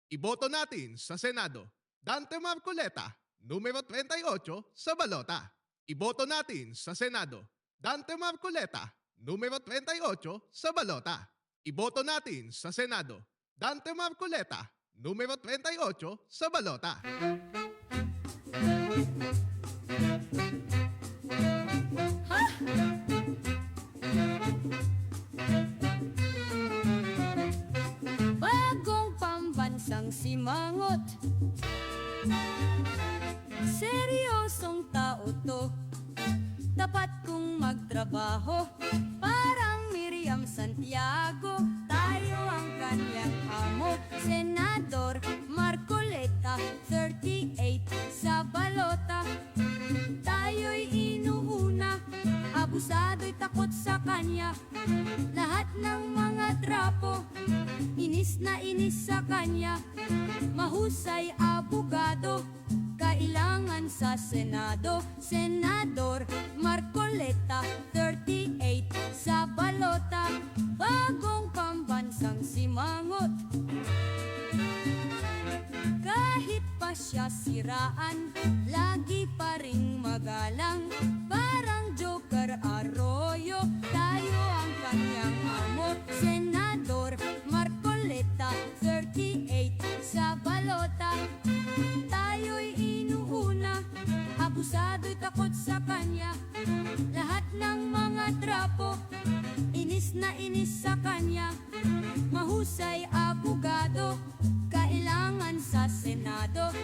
Iboto natin sa Senado, Dante Marcoleta, numero 38 sa balota. Iboto natin sa Senado, Dante Marcoleta, numero 38 sa balota. Iboto natin sa Senado, Dante Marcoleta, numero 38 sa balota. Bagong pambansang simangot, seryosong tao to, dapat kong magtrabaho. Parang Miriam Santiago, tayo ang kanyang amo. Senador Marcoleta, 38 sa balota. Tayo'y inuuna, abusado'y takot sa kanya. Lahat ng mga trapo, inis na inis sa kanya. Mahusay abogado, kailangan sa Senado. Senador Marcoleta, 38 sa balota. Bagong pambansang simangot, kahit pa siya siraan, lagi pa ring magalang. Parang Joker Arroyo, tayo ang kanyang amo. Senador Marcoleta, 38 sa balota. Tayo'y inuuna, abusado'y takot sa kanya. Lahat ng mga trapo, inis na inis sa kanya. Mahusay abogado, kailangan sa Senado.